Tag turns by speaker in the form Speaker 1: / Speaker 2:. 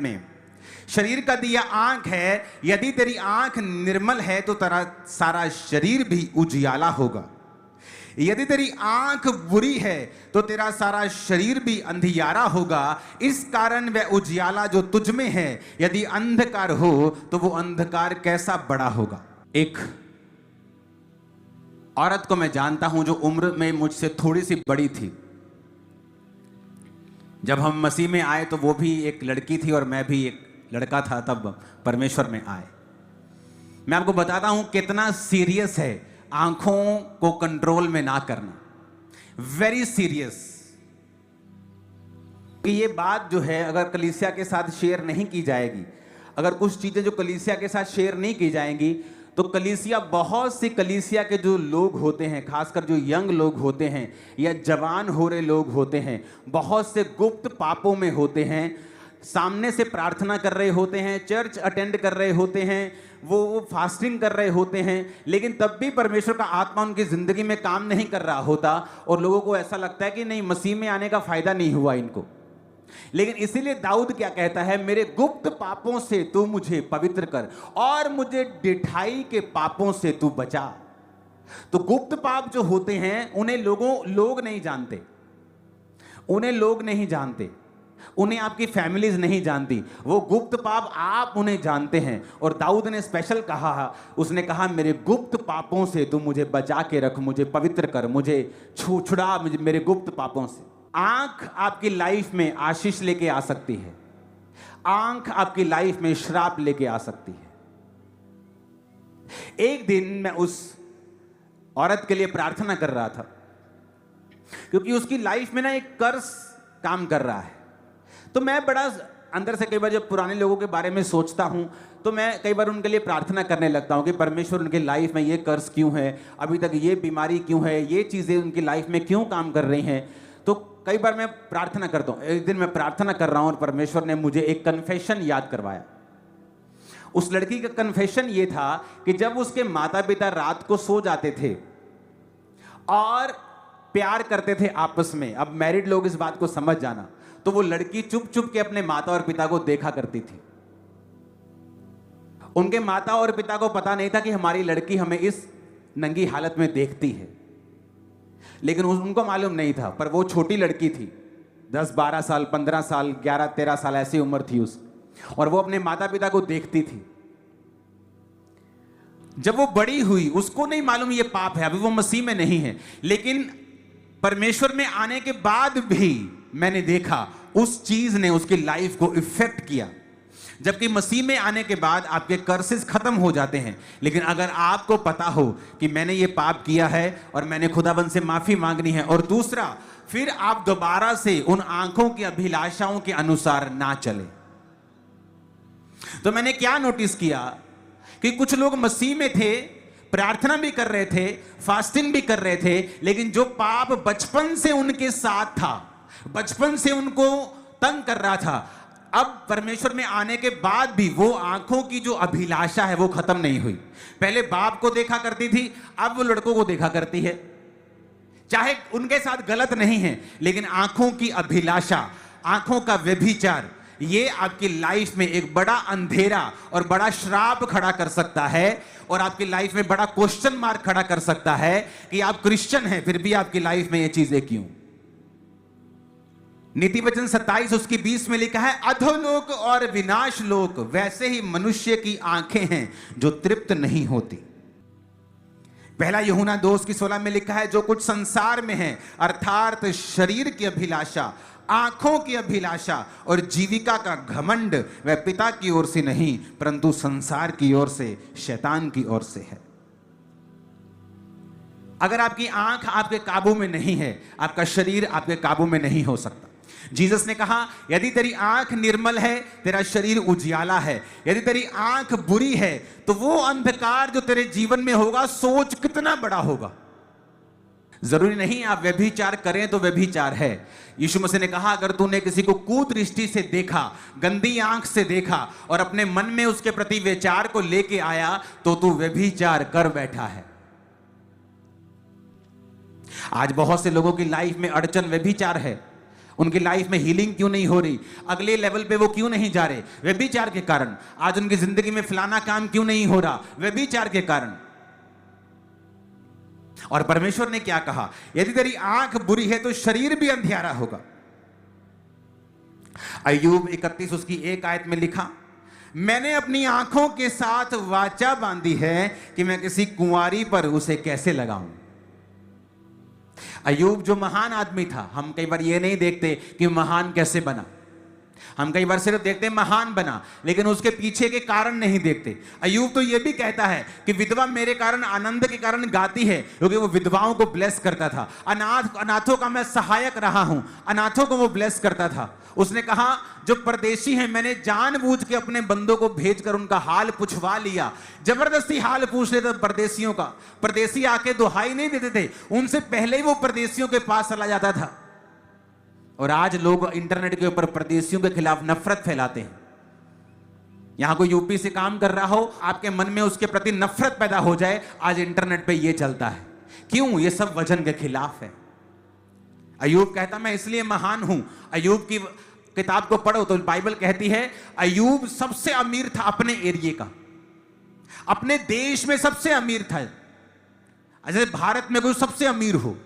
Speaker 1: में। शरीर का दिया आंख है, यदि तेरी आंख निर्मल है तो तेरा सारा शरीर भी उजियाला होगा। यदि तेरी आंख बुरी है तो तेरा सारा शरीर भी अंधियारा होगा। इस कारण वह उजियाला जो तुझ में है यदि अंधकार हो तो वो अंधकार कैसा बड़ा होगा। एक औरत को मैं जानता हूं जो उम्र में मुझसे थोड़ी सी बड़ी थी। जब हम मसीह में आए तो वो भी एक लड़की थी और मैं भी एक लड़का था, तब परमेश्वर में आए। मैं आपको बताता हूं कितना सीरियस है आंखों को कंट्रोल में ना करना, वेरी सीरियस। कि ये बात जो है अगर कलीसिया के साथ शेयर नहीं की जाएगी, अगर कुछ चीजें जो कलीसिया के साथ शेयर नहीं की जाएंगी तो कलीसिया, बहुत सी कलीसिया के जो लोग होते हैं, खासकर जो यंग लोग होते हैं या जवान हो रहे लोग होते हैं, बहुत से गुप्त पापों में होते हैं। सामने से प्रार्थना कर रहे होते हैं, चर्च अटेंड कर रहे होते हैं, वो फास्टिंग कर रहे होते हैं, लेकिन तब भी परमेश्वर का आत्मा उनकी जिंदगी में काम नहीं कर रहा होता और लोगों को ऐसा लगता है कि नहीं, मसीह में आने का फायदा नहीं हुआ इनको। लेकिन इसीलिए दाऊद क्या कहता है, मेरे गुप्त पापों से तू मुझे पवित्र कर और मुझे डिठाई के पापों से तू बचा। तो गुप्त पाप जो होते हैं उन्हें लोग नहीं जानते, उन्हें लोग नहीं जानते, उन्हें आपकी फैमिलीज नहीं जानती। वो गुप्त पाप आप उन्हें जानते हैं। और दाऊद ने स्पेशल कहा, उसने कहा मेरे गुप्त पापों से तू मुझे बचा के रख, मुझे पवित्र कर, मुझे छुड़ा मेरे गुप्त पापों से। आंख आपकी लाइफ में आशीष लेके आ सकती है, आंख आपकी लाइफ में श्राप लेके आ सकती है। एक दिन मैं उस औरत के लिए प्रार्थना कर रहा था क्योंकि उसकी लाइफ में ना एक कर्ज काम कर रहा है। तो मैं बड़ा अंदर से कई बार जब पुराने लोगों के बारे में सोचता हूं तो मैं कई बार उनके लिए प्रार्थना करने लगता हूं कि परमेश्वर उनके लाइफ में ये कर्ज क्यों है, अभी तक ये बीमारी क्यों है, ये चीजें उनकी लाइफ में क्यों काम कर रही हैं। तो कई बार मैं प्रार्थना करता हूं। एक दिन मैं प्रार्थना कर रहा हूं और परमेश्वर ने मुझे एक कन्फेशन याद करवाया। उस लड़की का कन्फेशन ये था कि जब उसके माता पिता रात को सो जाते थे और प्यार करते थे आपस में, अब मैरिड लोग इस बात को समझ जाना, तो वो लड़की चुप चुप के अपने माता और पिता को देखा करती थी। उनके माता और पिता को पता नहीं था कि हमारी लड़की हमें इस नंगी हालत में देखती है, लेकिन उनको मालूम नहीं था। पर वो छोटी लड़की थी, 10-12 साल, 15 साल, 11-13 साल ऐसी उम्र थी उसकी, और वो अपने माता पिता को देखती थी। जब वो बड़ी हुई उसको नहीं मालूम ये पाप है, अभी वो मसीह में नहीं है, लेकिन परमेश्वर में आने के बाद भी मैंने देखा उस चीज ने उसकी लाइफ को इफेक्ट किया। जबकि मसीह में आने के बाद आपके कर्सेस खत्म हो जाते हैं, लेकिन अगर आपको पता हो कि मैंने ये पाप किया है और मैंने खुदाबंद से माफी मांगनी है, और दूसरा फिर आप दोबारा से उन आंखों की अभिलाषाओं के अनुसार ना चले। तो मैंने क्या नोटिस किया कि कुछ लोग मसीह में थे, प्रार्थना भी कर रहे थे, फास्टिंग भी कर रहे थे, लेकिन जो पाप बचपन से उनके साथ था, बचपन से उनको तंग कर रहा था, अब परमेश्वर में आने के बाद भी वो आंखों की जो अभिलाषा है वो खत्म नहीं हुई। पहले बाप को देखा करती थी, अब वो लड़कों को देखा करती है। चाहे उनके साथ गलत नहीं है, लेकिन आंखों की अभिलाषा, आंखों का व्यभिचार, ये आपकी लाइफ में एक बड़ा अंधेरा और बड़ा श्राप खड़ा कर सकता है, और आपकी लाइफ में बड़ा क्वेश्चन मार्क खड़ा कर सकता है कि आप क्रिश्चियन हैं फिर भी आपकी लाइफ में ये चीजें क्यों। नीति वचन 27 उसकी 20 में लिखा है, अधोलोक और विनाश लोक वैसे ही मनुष्य की आंखें हैं जो तृप्त नहीं होती। पहला यूहन्ना 2:16 में लिखा है, जो कुछ संसार में है अर्थात शरीर की अभिलाषा, आंखों की अभिलाषा और जीविका का घमंड, वह पिता की ओर से नहीं परंतु संसार की ओर से, शैतान की ओर से है। अगर आपकी आंख आपके काबू में नहीं है, आपका शरीर आपके काबू में नहीं हो सकता। जीसस ने कहा, यदि तेरी आंख निर्मल है तेरा शरीर उजियाला है, यदि तेरी आंख बुरी है तो वो अंधकार जो तेरे जीवन में होगा, सोच कितना बड़ा होगा। जरूरी नहीं आप व्यभिचार करें तो व्यभिचार है। यीशु मसीह ने कहा, अगर तूने किसी को कुदृष्टि से देखा, गंदी आंख से देखा और अपने मन में उसके प्रति विचार को लेके आया तो तू व्यभिचार कर बैठा है। आज बहुत से लोगों की लाइफ में अड़चन व्यभिचार है। उनकी लाइफ में हीलिंग क्यों नहीं हो रही, अगले लेवल पे वो क्यों नहीं जा रहे, व्यभिचार के कारण। आज उनकी जिंदगी में फलाना काम क्यों नहीं हो रहा, व्यभिचार के कारण। और परमेश्वर ने क्या कहा, यदि तेरी आंख बुरी है तो शरीर भी अंधियारा होगा। अय्यूब 31 उसकी 1 आयत में लिखा, मैंने अपनी आंखों के साथ वाचा बांधी है कि मैं किसी कुंवारी पर उसे कैसे लगाऊं। अय्यूब जो महान आदमी था, हम कई बार ये नहीं देखते कि महान कैसे बना, हम कई बार सिर्फ देखते हैं महान बना, लेकिन उसके पीछे के कारण नहीं देखते। अय्यूब तो ये भी कहता है कि विधवा मेरे कारण, आनंद के कारण गाती है, क्योंकि वो विधवाओं को ब्लेस करता था। अनाथों का मैं सहायक रहा हूं, अनाथों को वो ब्लेस करता था। उसने कहा जो परदेशी हैं, मैंने जानबूझ के अपने बंदों को भेजकर उनका हाल पूछवा लिया। जबरदस्ती हाल पूछ लेते परदेशियों का, परदेशी आके दुहाई नहीं देते थे, उनसे पहले ही वो परदेशियों के पास चला जाता था। और आज लोग इंटरनेट के ऊपर परदेशियों के खिलाफ नफरत फैलाते हैं। यहां कोई यूपी से काम कर रहा हो, आपके मन में उसके प्रति नफरत पैदा हो जाए, आज इंटरनेट पे ये चलता है। क्यों? ये सब वचन के खिलाफ है। अय्यूब कहता मैं इसलिए महान हूं। अय्यूब की किताब को पढ़ो तो बाइबल कहती है अय्यूब सबसे अमीर था अपने एरिया का, अपने देश में सबसे अमीर था। जैसे भारत में कोई सबसे अमीर हो,